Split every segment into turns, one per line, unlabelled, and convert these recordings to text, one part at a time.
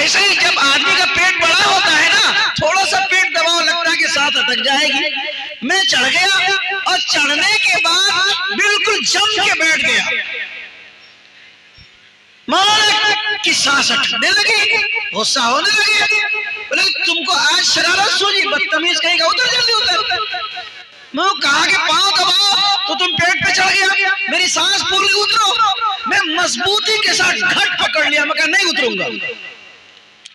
ایسے ہی جب آدمی کا پیٹ بڑا ہوتا ہے نا، تھوڑا سا پیٹ دباؤ لگتا ہے کہ ساتھ اٹک جائے گی. میں چڑھ گیا اور چڑھنے کے بعد بالکل جم کے بیٹھ گیا. مولانا کی سانس اٹھنے لگی، غصہ ہونے لگے. بولے تم کو آج شرارت سوچی، بدتمیز کہیں گا اتر جلدی اتر. میں کہا کہ پاؤں دباؤ تو تم پیٹ پہ چڑھ گیا. میری سانس پھول گئی، اترو. میں مضبوطی کے ساتھ گھٹ پکڑ لیا. میں کہا نہیں اتروں گا.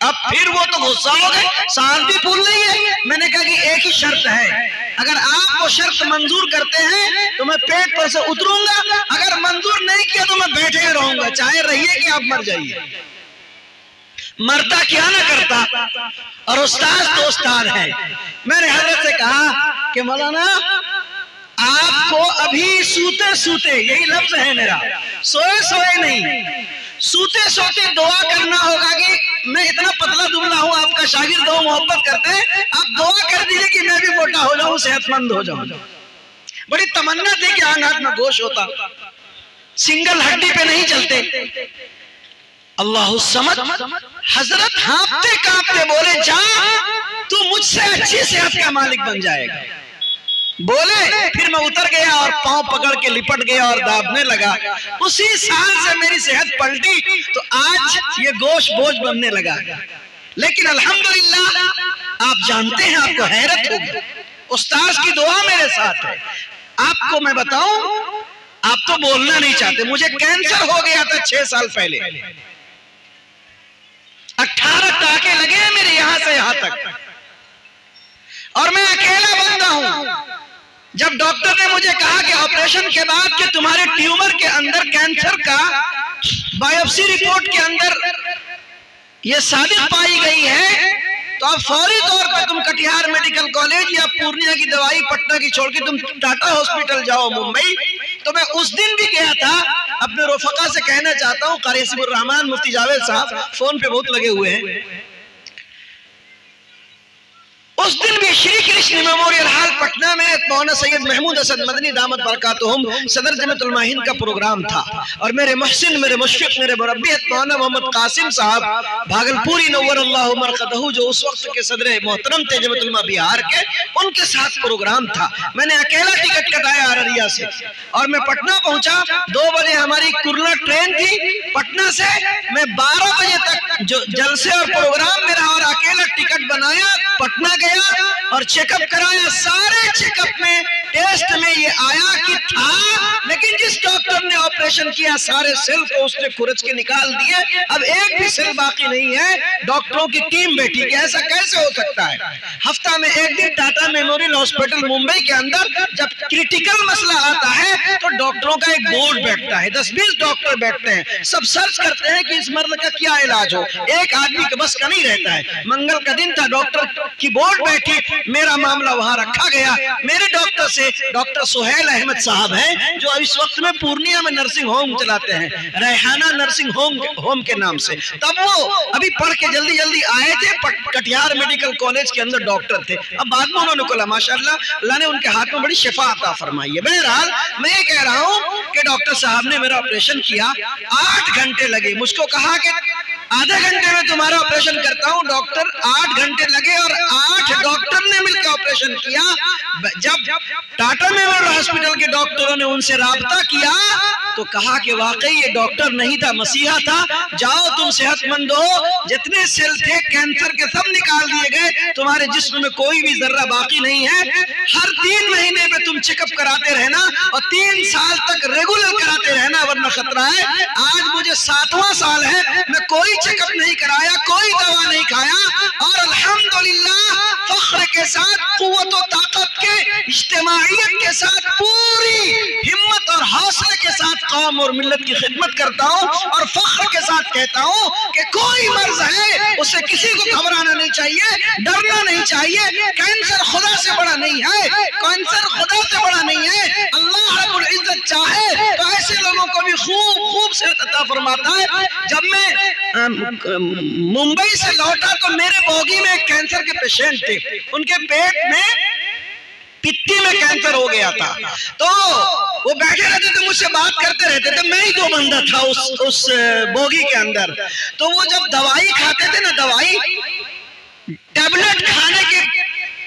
اب پھر وہ تو غصہ ہو گئے، سانس بھی پھول رہی ہے. میں نے کہا کہ ایک ہی شرط ہے، اگر آپ وہ شرط منظور کرتے ہیں تو میں پیٹ پر سے اتروں گا، اگر منظور نہیں کیا تو میں بیٹھے رہوں گا، چاہے رہیے کہ آپ مر جائیے. مرتا کیا نہ کرتا، اور استاد تو استاد ہے. میں نے حضرت سے کہا کہ مولانا آپ کو ابھی سوتے سوتے، یہی لفظ ہے میرا، سوئے سوئے نہیں، سوتے سوتے دعا کرنا ہوگا کہ میں اتنا پتلا دبلا ہوں، آپ کا شاگرد ہوں، محبت کرتے ہیں، آپ دعا کر دیجئے کہ میں بھی موٹا ہو جاؤں، صحت مند ہو جاؤں. بڑی تمنا تھی کہ آنگھات میں گوشت ہوتا، سنگل ہڈی پہ نہیں چلتے. اللہ الصمد. حضرت ہانپتے کانپتے بولے جا تو مجھ سے اچھی صحت کا مالک بن جائے گا. بولے پھر میں اتر گیا اور پاؤں پکڑ کے لپٹ گیا اور دابنے لگا. اسی سال سے میری صحت پلٹی تو آج یہ گوشت بوجھ بننے لگا. لیکن الحمدللہ آپ جانتے ہیں، آپ کو حیرت ہوگی، استاذ کی دعا میرے ساتھ ہے. آپ کو میں بتاؤں، آپ تو بولنا نہیں چاہتے، مجھے کینسر ہو گیا تھا 6 سال پہلے. 18 ٹانکے لگے ہیں میرے یہاں سے یہاں تک، اور میں اکیلا بندہ ہوں. جب ڈاکٹر نے مجھے کہا کہ آپریشن کے بعد کہ تمہارے ٹیومر کے اندر کینسر کا بایوپسی رپورٹ کے اندر یہ ثابت پائی گئی ہے، تو اب فوری طور پر تم کٹیہار میڈیکل کالج یا پورنیہ کی دوائی پٹنہ کی چھوڑ کے تم ٹاٹا ہاسپٹل جاؤ ممبئی. تو میں اس دن بھی گیا تھا. اپنے رفقا سے کہنا چاہتا ہوں، قاری حسیب الرحمان مفتی جاوید صاحب فون پہ بہت لگے ہوئے ہیں، اس دن بھی شری کرشن میموریل ہال پٹنہ میں مولانا سید محمود اسد مدنی دامت برکاتہم صدر جمعیت علماء ہند کا پروگرام تھا، اور میرے محسن، میرے مشفق، میرے مربی مولانا محمد قاسم صاحب بھاگلپوری نور اللہ مرقدہ، جو اس وقت کے صدر محترم تھے جمعیت علماء بہار کے، ان کے ساتھ پروگرام تھا. میں نے اکیلا ٹکٹ کٹایا ارریہ سے اور میں پٹنہ پہنچا. 2 بجے ہماری کرلا ٹرین تھی پٹنہ سے. میں 12 بجے تک جو جلسے اور پروگرام میرا، اور اکیلا ٹکٹ بنایا، پٹنہ گیا اور چیک اپ کرایا. سارے چیک اپ میں ٹیسٹ میں یہ آیا کہ تھا، لیکن جس ڈاکٹر نے آپریشن کیا سارے سیل کو اس نے کھرچ کے نکال دیے. اب ایک بھی سیل باقی نہیں ہے. ڈاکٹروں کی ٹیم بیٹھی کہ ایسا کیسے ہو سکتا ہے. ہفتہ میں ایک دن ٹاٹا میموریل ہاسپٹل ممبئی کے اندر جب کریٹیکل مسئلہ آتا ہے تو ڈاکٹروں کا ایک بورڈ بیٹھتا ہے، 10-20 ڈاکٹر بیٹھتے ہیں، سب سرچ کرتے ہیں کہ اس مرض کا کیا علاج ہو. ایک آدمی کے بس کا نہیں رہتا ہے. منگل کا دن تھا، ڈاکٹر کی بورڈ بیٹھی، میرا معاملہ وہاں رکھا گیا. میرے ڈاکٹر سے ڈاکٹر سہیل احمد صاحب ہیں، جو اس وقت میں پورنیہ میں نرسنگ ہوم چلاتے ہیں، ریحانہ نرسنگ ہوم کے نام سے. تب وہ ابھی پڑھ کے جلدی جلدی آئے تھے، کٹیہار میڈیکل کالج کے اندر ڈاکٹر تھے. اب بعد میں انہوں نے کہا ماشاءاللہ اللہ نے ان کے ہاتھ میں بڑی شفا عطا فرمائی ہے. بہرحال میں یہ کہہ رہا ہوں کہ ڈاکٹر صاحب نے میرا آپریشن کیا. 8 گھنٹے لگے. مجھ کو کہا کہ آدھے گھنٹے میں تمہارا آپریشن کرتا ہوں. ڈاکٹر 8 گھنٹے لگے اور 8 ڈاکٹر نے مل کے آپریشن کیا. جب ٹاٹا میموریل ہاسپٹل کے ڈاکٹروں نے ان سے رابطہ کیا تو کہا کہ واقعی یہ ڈاکٹر نہیں تھا، مسیحا تھا. جاؤ تم صحت مند ہو، جتنے سیل تھے کینسر کے سب نکال دیے گئے، تمہارے جسم میں کوئی بھی ذرہ باقی نہیں ہے. ہر 3 مہینے میں تم چیک اپ کراتے رہنا اور 3 سال تک ریگولر کراتے رہنا ورنہ خطرہ ہے. آج مجھے 7واں سال ہے، میں کوئی چیک اپ نہیں کرایا، کوئی دوا نہیں کھایا، اور الحمدللہ فخر کے ساتھ، قوت و طاقت کے، اجتماعیت کے ساتھ، پوری ہمت اور حوصلے کے ساتھ قوم اور ملت کی خدمت کرتا ہوں اور فخر کے ساتھ کہتا ہوں کہ کوئی مرض ہے اسے کسی کو گھبرانا نہیں چاہیے، ڈرنا نہیں چاہیے. کینسر خدا سے بڑا نہیں ہے، کینسر خدا سے بڑا نہیں ہے. اللہ رب العزت چاہے تو ایسے لوگوں کو بھی خوب صحت عطا فرماتا ہے. جب میں ممبئی سے لوٹا تو میرے بوگی میں ایک کینسر کے پیشنٹ تھے. ان کے پیٹ میں पित्ती में कैंसर हो गया था। तो वो बैठे रहते थे, मुझसे बात करते रहते थे। मैं ही दो बंदा था उस बोगी के अंदर। तो वो जब दवाई खाते थे ना, दवाई टैबलेट खाने के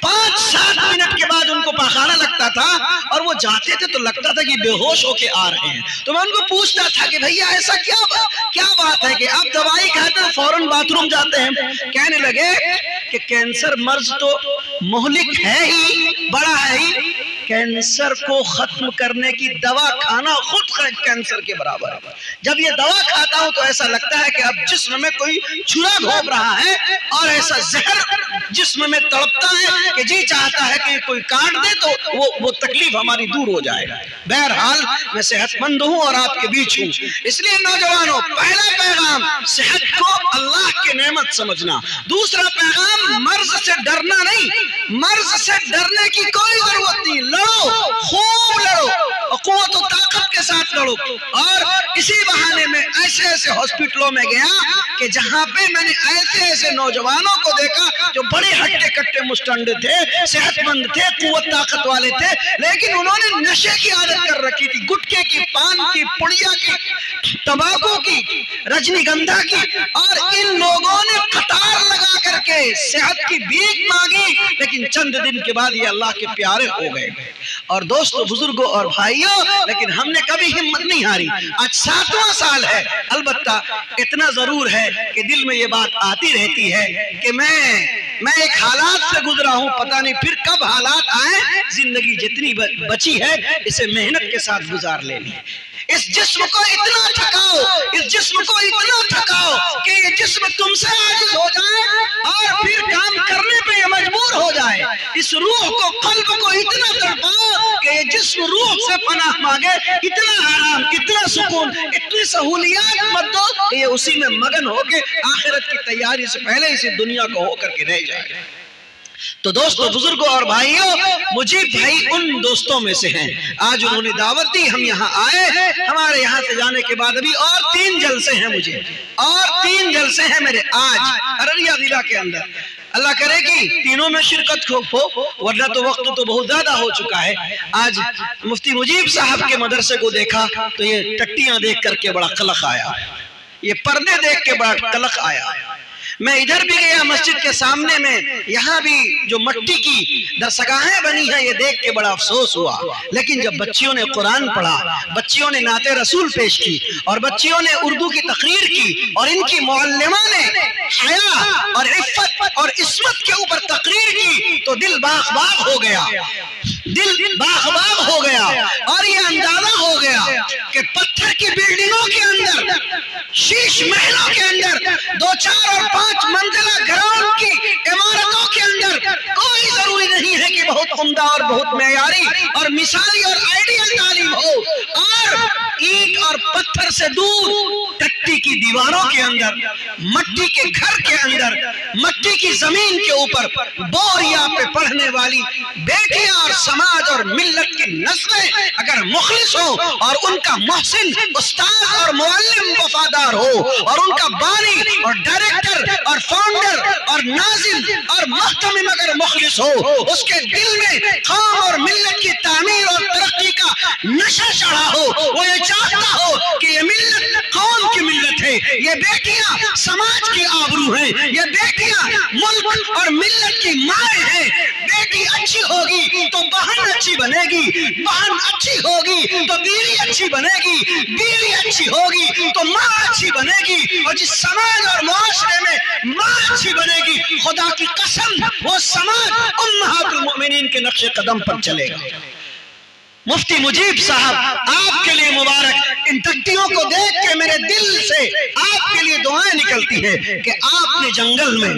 5-7 मिनट के बाद उनको पाखाना लगता था, और वो जाते थे तो लगता था कि बेहोश होके आ रहे हैं। तो मैं उनको पूछता था कि भैया ऐसा क्या बात है कि आप दवाई खाते हैं फौरन बाथरूम जाते हैं? कहने लगे कि कैंसर मर्ज तो मुहलिक है ही, बड़ा है ही, कैंसर को खत्म करने की दवा खाना खुद कैंसर के बराबर है। जब ये दवा खाता हूं तो ऐसा लगता है कि अब जिस्म में कोई छुरा घोंप रहा है, और ऐसा जहर जिस्म में तड़पता है कि जी चाहता है कि कोई काट दे तो वो तकलीफ हमारी दूर हो जाए। बहरहाल मैं सेहतमंद हूं और आपके बीच हूं। इसलिए नौजवानों, पहला पैगाम सेहत को अल्लाह की नेमत समझना। दूसरा पैगाम मर्ज से डरना नहीं, मर्ज से डरने की कोई जरूरत नहीं। लड़ो, खूब लड़ो, क़ुव्वत और ताकत के साथ लड़ो। और इसी बहाने में ऐसे हॉस्पिटलों में गया कि जहां पे मैंने ऐसे नौजवानों को देखा जो बड़े हट्टे कट्टे मुस्टंड थे, सेहतमंद थे, कुव्वत ताकत वाले थे, लेकिन उन्होंने नशे की आदत कर रखी थी, गुटखे की, पान की, पुड़िया की, तंबाकू की, रजनीगंधा की। और इन लोगों ने कतार लगा करके सेहत की भीख मांगी, लेकिन चंद दिन के बाद ये अल्लाह के प्यारे हो गए। और दोस्तों, बुजुर्गों और भाइयों, लेकिन हमने कभी हिम्मत नहीं हारी। आज 7वां साल है। अलबत्ता इतना जरूर है कि दिल में ये बात आती रहती है कि मैं एक हालात से गुजरा हूं, पता नहीं फिर कब हालात आए। जिंदगी जितनी बची है इसे मेहनत के साथ गुजार लेनी है। इस जिस्म को इतना थकाओ, इस जिस्म को इतना थकाओ कि ये जिस्म तुमसे आजिज़ हो जाए और फिर काम करने पे ये मजबूर हो जाए। इस रूह को, कल्ब को इतना तड़पाओ कि ये जिस्म रूह से पनाह मांगे। इतना आराम, इतना सुकून, इतनी सहूलियात मत दो कि ये उसी में मगन होके आखिरत की तैयारी से पहले इसी दुनिया को होकर के रह जाए। तो दोस्तों, बुजुर्गों और भाइयों, मुजीब भाई उन दोस्तों में से हैं। आज उन्होंने दावत दी, हम यहाँ आए। हमारे यहाँ से जाने के बाद अभी और 3 जलसे हैं मुझे, और 3 जलसे हैं मेरे आज अररिया जिला के अंदर। अल्लाह करे कि तीनों में शिरकत हो, वरना तो वक्त तो बहुत ज्यादा हो चुका है। आज मुफ्ती मुजीब साहब के मदरसे को देखा तो ये टट्टियां देख करके बड़ा कलख आया, ये पर्दे देख के बड़ा कलख आया। मैं इधर भी गया मस्जिद के सामने में, यहाँ भी जो मट्टी की दरसगाहें बनी है ये देख के बड़ा अफसोस हुआ। लेकिन जब बच्चियों ने कुरान पढ़ा, बच्चियों ने नाते रसूल पेश की, और बच्चियों ने उर्दू की तकरीर की, और इनकी मुअल्लिमा ने हया और इफ़्फ़त और इस्मत के ऊपर तकरीर की, तो दिल बाग हो गया, दिल बाग हो गया। और ये अंदाजा हो गया कि पत्थर की बिल्डिंगों के अंदर, शीश महलों के अंदर, 2, 4 और 5 मंजिला घरों की इमारतों के अंदर कोई जरूरी नहीं है कि बहुत उम्दा और बहुत मेयारी और मिसाली और आइडियल तालीम हो। और ईंट और पत्थर से दूर टट्टी की दीवारों के अंदर, मट्टी के घर के अंदर, मट्टी की जमीन के ऊपर बोरिया पे पढ़ने वाली बेटियां और समाज और मिल्लत की नस्लें अगर मुखलिस हो, और उनका मोहसिन उस्ताद और मुअल्लिम वफादार हो, और उनका बानी और डायरेक्टर और फाउंडर और नाज़िम और मुहतमिम अगर मुखलिस हो, उसके दिल में कौम और मिल्लत की तामीर और तरक्की का नशा चढ़ा हो, वो ये चाहता हो कि ये मिल्लत कौम की मिल्लत है, ये बेटियां समाज की आबरू हैं, ये बेटियां मुल्क और मिल्लत की माएँ हैं। बेटी अच्छी होगी तो बहन अच्छी बनेगी, बहन अच्छी होगी तो बीवी अच्छी बनेगी, बीवी अच्छी होगी तो माँ अच्छी बनेगी, और जिस समाज और मुआशरे में माँ अच्छी बनेगी, खुदा की कसम वो समाज उम्महातुल मोमिनीन के नक्शे कदम पर चलेगा। मुफ्ती मुजीब साहब, आपके लिए मुबारक। इन टट्टियों को देख के मेरे दिल से आपके लिए दुआएं निकलती है कि आपने जंगल में,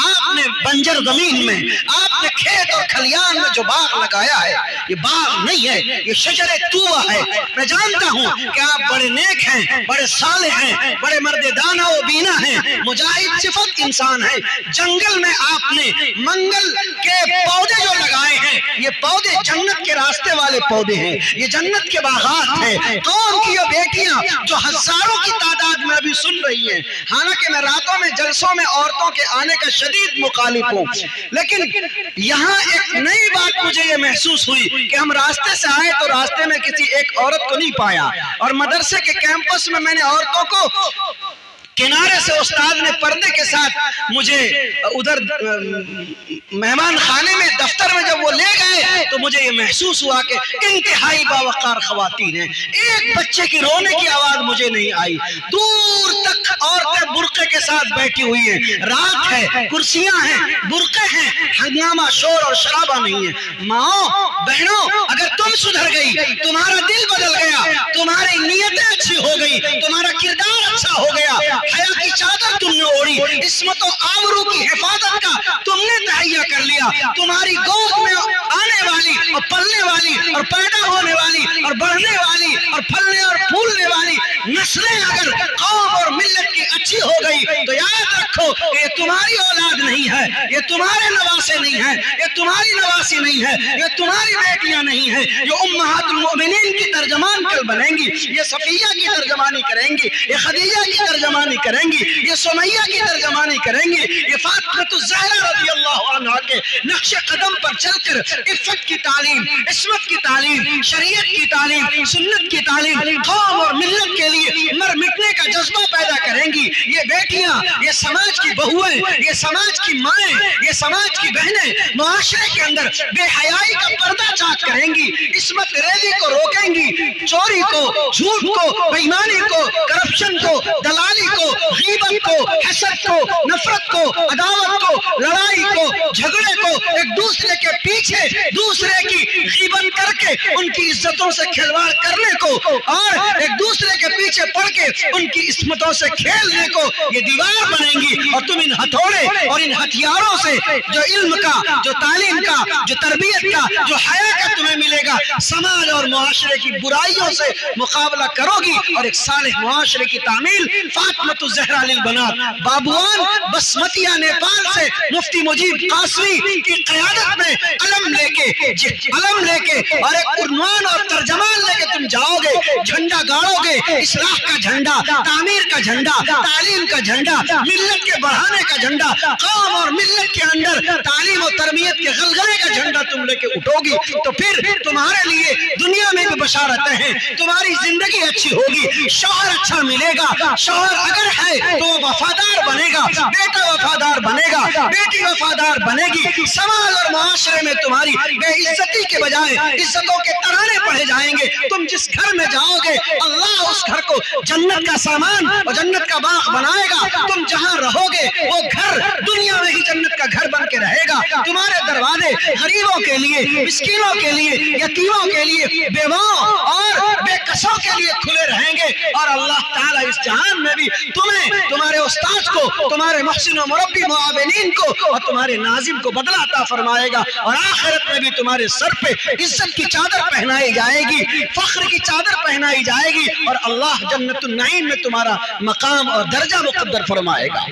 आपने बंजर जमीन में, आपने खेत और खलियान में जो बाग लगाया है, ये बाग नहीं है, ये शजरे तूबा है। मैं जानता हूँ कि आप बड़े नेक हैं, बड़े सालेह हैं, बड़े मर्दे दाना व बीना हैं, मुजाहिद सिफत इंसान हैं। जंगल में आपने मंगल के पौधे जो लगाए हैं, ये पौधे जन्नत के रास्ते वाले पौधे पौधे हैं, ये जन्नत के बागात हैं। कौम की ये बेटियां जो हजारों की तादाद में अभी सुन रही हैं, हालांकि मैं रातों में जलसों में औरतों के आने का शदीद मुखालिफ हूँ, लेकिन यहाँ एक नई बात मुझे ये महसूस हुई कि हम रास्ते से आए तो रास्ते में किसी एक औरत को नहीं पाया, और मदरसे के कैंपस में मैंने औरतों को किनारे से उस्ताद ने पर्दे के साथ मुझे उधर मेहमान खाने में दफ्तर में जब वो ले गए तो मुझे ये महसूस हुआ कि इंतहाई बावकार खवातीन हैं। एक बच्चे की रोने की आवाज मुझे नहीं आई। दूर तक औरतें बुर्के के साथ बैठी हुई हैं, रात है, कुर्सियां हैं, बुर्के हैं, हंगामा शोर और शराबा नहीं है। माओ बहनों, अगर तुम सुधर गई, तुम्हारा दिल बदल गया, तुम्हारी नीयतें अच्छी हो गई, तुम्हारा किरदार अच्छा हो गया, हया की चादर तुमने ओढ़ी, इस्मत और आबरू की हिफाजत का तुमने तहैया कर लिया, तुम्हारी गोद में आने वाली और पलने वाली और पैदा होने वाली और बढ़ने वाली और फलने और फूलने वाली नस्लें अगर कौम और मिल्लत की अच्छी हो गई तो याद रखो ये तुम्हारी औलाद नहीं है, ये तुम्हारे नवासे नहीं है, ये तुम्हारी नवासी नहीं है, ये तुम्हारी बेटियां नहीं है, ये उम्महातुल मोमिनीन की तर्जमान कल बनेंगी, ये सफिया की तर्जमानी करेंगी, ये खदीजा की तर्जमानी करेंगी, ये सुमैया की तर्जमानी करेंगी, ये फातिमातुज़ ज़हरा रज़ियल्लाहु अन्हा के नक्शे कदम पर चलकर इफ़्फ़त की तालीम, इस्मत की तालीम, शरीयत की तालीम, सुन्नत की तालीम कौम और मिल्लत के लिए मर मिटने का जज्बा पैदा करेंगी। ये बेटियां, ये समाज की बहुएं, ये समाज की माएं, ये समाज की बहनें मुआशरे के अंदर बेहयाई का पर्दा चाक करेंगी, इस्मत रेजी को रोकेंगी, चोरी को, झूठ को, बेईमानी को, करप्शन को, दलाली को, गीबत को, हसद को, नफरत को, अदावत को, लड़ाई को, झगड़े को, एक दूसरे के पीछे दूसरे की गीबत करके उनकी इज्जतों से खिलवाड़ करने को और एक दूसरे के पीछे पड़ के उनकी इस्मतों से खेलने को ये दीवार बनेंगी। और तुम इन हथौड़े और इन हथियारों से जो इल्म का, जो तालीम का, जो तरबियत का, जो हया का तुम्हें मिलेगा, समाज और मुआशरे की बुराइयों से मुकाबला करोगी और एक सालिह मुआशरे की तामील फातिमातुज़ ज़हरा लिल बनात बाबुआन बसमतिया नेपाल से मुफ्ती मुजीब कासमी की क़यादत में अलम लेके और एक उन्वान और तर्जमान लेके तुम जाओगे, झंडा गाड़ोगे, इस्लाह का झंडा, तामीर का झंडा, तालीम का झंडा, मिल्लत के बढ़ाने का झंडा, कौम और मिल्लत के अंदर तालीम और तरबियत के गलगले का झंडा तुम लेके उठोगी तो फिर तुम्हारे लिए दुनिया में भी बशारतें हैं, तुम्हारी जिंदगी अच्छी होगी, शौहर अच्छा मिलेगा, शौहर अगर है तो वफादार बनेगा, बेटा वफादार बनेगा, बेटी वफादार बनेगी, समाज और मुआशरे में तुम्हारी बेइज्जती के बजाय इज्जतों के तराने पढ़े जाएंगे। तुम जिस घर में जाओगे अल्लाह उस घर को जन्नत का सामान और जन्नत का बाग बनाएगा, तुम जहां रहोगे वो घर दुनिया में ही जन्नत का घर बन के रहेगा। तुम्हारे दरवाजे गरीबों के लिए, मिस्कीनों के लिए, यतीमों के लिए, बेवाओं और बेकसों के लिए खुले रहेंगे और अल्लाह ताला इस जहान में भी तुम्हें, तुम्हारे उस्ताद को, तुम्हारे मुहसिन और मुरब्बी मुआविनीन को और तुम्हारे नाजिम को बदला अता फरमाएगा और आखिरत में भी तुम्हारे सर पे इज्जत की चादर पहनाई जाएगी, फख्र की चादर पहनाई जाएगी और अल्लाह जन्नतुन नईम में तुम्हारा मकाम और दर्जा मुक़द्दर फरमाएगा।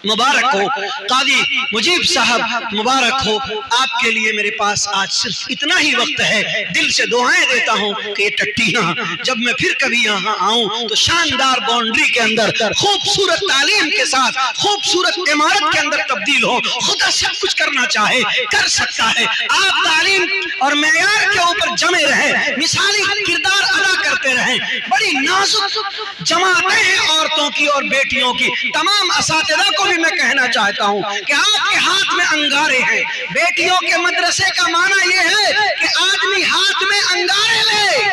मुबारक हो कादी मुजीब साहब, मुबारक हो। आपके लिए मेरे पास आज सिर्फ इतना ही वक्त है। दिल से दुआएं देता हूँ कि ये टट्टियाँ जब मैं फिर कभी यहाँ आऊँ तो शानदार बाउंड्री के अंदर खूबसूरत तालीम के साथ खूबसूरत इमारत के अंदर तब्दील हो। खुदा सब कुछ करना चाहे कर सकता है। आप तालीम और मेयार के ऊपर जमे रहें, मिसाली किरदार अदा करते रहें। बड़ी नाजुक जमातें हैं औरतों की और बेटियों की। तमाम असातिज़ा को मैं कहना चाहता हूं कि आपके हाथ में अंगारे हैं। बेटियों के मदरसे का माना यह है कि आदमी हाथ में अंगारे ले,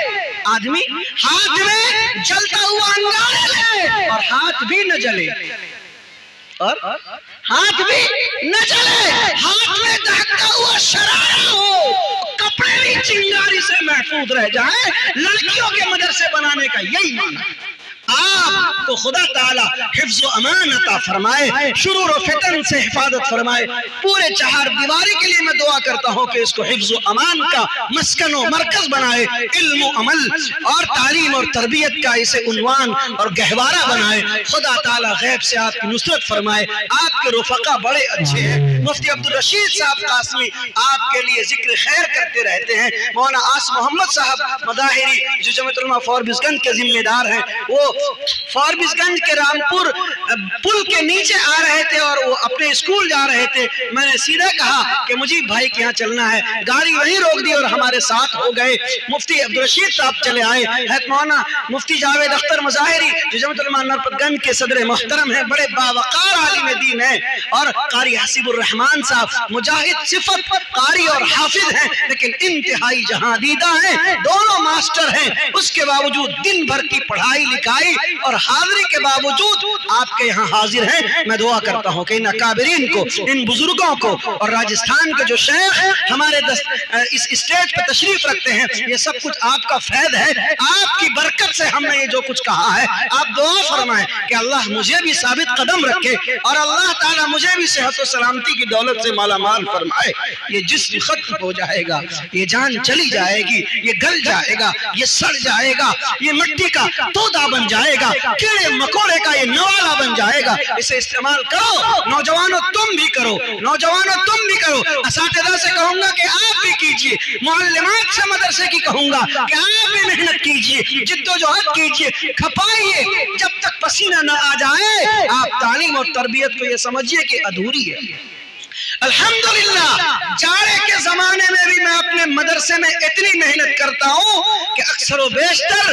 आदमी हाथ में जलता हुआ अंगारे ले और हाथ भी न जले और हाथ भी न जले, हाथ में दहकता हुआ शरारा हो, कपड़े भी चिंगारी से महफूज रह जाए। लड़कियों के मदरसे बनाने का यही माना। آپ کو خدا تعالی حفظ و امان عطا فرمائے، شرور و فتن سے حفاظت فرمائے۔ پورے چہار دیواری کے لیے میں دعا کرتا ہوں کہ اس کو حفظ و امان کا مسکن و مرکز بنائے، علم و عمل اور تعلیم اور تربیت کا اسے عنوان اور گہوارہ بنائے۔ خدا تعالی غیب سے آپ کی نصرت فرمائے۔ آپ کے رفقا بڑے اچھے ہیں، مفتی عبدالرشید صاحب قاسمی آپ کے لیے ذکر خیر کرتے رہتے ہیں۔ مولانا آس محمد صاحب مظاہری جو جمعیت علماء فاربس گنج کے ذمہ دار ہیں، وہ فاربس گنج کے رامپور پل کے نیچے آ رہے تھے اور وہ اپنے اسکول جا رہے تھے۔ میں نے سیدھا کہا کہ مجھے بھائی کے یہاں چلنا ہے، گاڑی وہیں روک دی اور ہمارے ساتھ ہو گئے۔ مفتی عبدالرشید صاحب چلے آئے، مولانا مفتی جاوید اختر مظاہری جو جمعیت علماء نرپت گنج کے صدر محترم ہیں، بڑے باوقار عالم دین ہیں، اور قاری حسیب الرحمان صاحب مجاہد صفت قاری اور حافظ ہیں، لیکن انتہائی جہاں دیدہ ہیں، دونوں ماسٹر ہیں۔ اس کے باوجود دن بھر کی پڑھائی لکھائی اور حاضری کے باوجود آپ کے یہاں حاضر ہیں۔ میں دعا کرتا ہوں کہ ان اکابرین کو، ان بزرگوں کو، اور راجستھان کے جو شیخ ہمارے اس اسٹیج پہ تشریف رکھتے ہیں، یہ سب کچھ آپ کا فیض ہے۔ آپ کی برکت سے ہم نے یہ جو کچھ کہا ہے، آپ دعا فرمائیں کہ اللہ مجھے بھی ثابت قدم رکھے اور اللہ تعالیٰ مجھے بھی صحت و سلامتی کی دولت سے مالا مال فرمائے۔ یہ جسم ختم ہو جائے گا، یہ جان چلی جائے گی، یہ گل جائے گا، یہ سڑ جائے گا، یہ مٹی کا تودا بن جائے گا، کیڑے مکوڑے کا یہ نوالا بن جائے گا۔ اسے استعمال کرو، نوجوانوں تم بھی کرو، نوجوانوں تم بھی کرو۔ اساتذہ سے کہوں گا کہ آپ بھی کیجئے، معلمات سے مدرسے کی کہوں گا کہ آپ بھی محنت کیجئے، جد و جہد کیجئے، کھپائیے، جب تک پسینہ نہ آ جائے آپ تعلیم اور تربیت کو یہ سمجھیے کہ ادھوری ہے۔ الحمدللہ جاڑے کے زمانے میں بھی میں اپنے مدرسے میں اتنی محنت کرتا ہوں کہ اکثر و بیشتر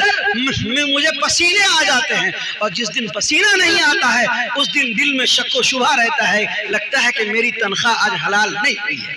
مجھے پسینے آ جاتے ہیں، اور جس دن پسینہ نہیں آتا ہے اس دن دل میں شک و شبہ رہتا ہے، لگتا ہے کہ میری تنخواہ آج حلال نہیں ہوئی ہے۔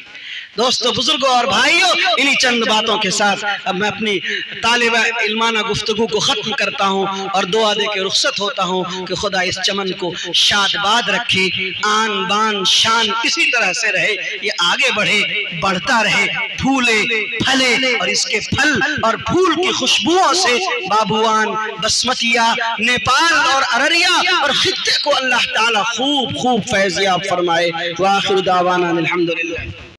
دوستو، بزرگوں اور بھائیوں، انہی چند باتوں کے ساتھ اب میں اپنی طالب علمانہ گفتگو کو ختم کرتا ہوں اور دعا دے کے رخصت ہوتا ہوں کہ خدا اس چمن کو شاد باد رکھے، آن بان شان اسی طرح سے رہے، یہ آگے بڑھے، بڑھتا رہے، پھولے پھلے، اور اس کے پھل اور پھول کی خوشبوؤں سے بابوان، بسمتیہ، نیپال اور ارریا اور خطے کو اللہ تعالیٰ خوب خوب فیضیاب فرمائے۔ وآخر دعوانا الحمدللہ۔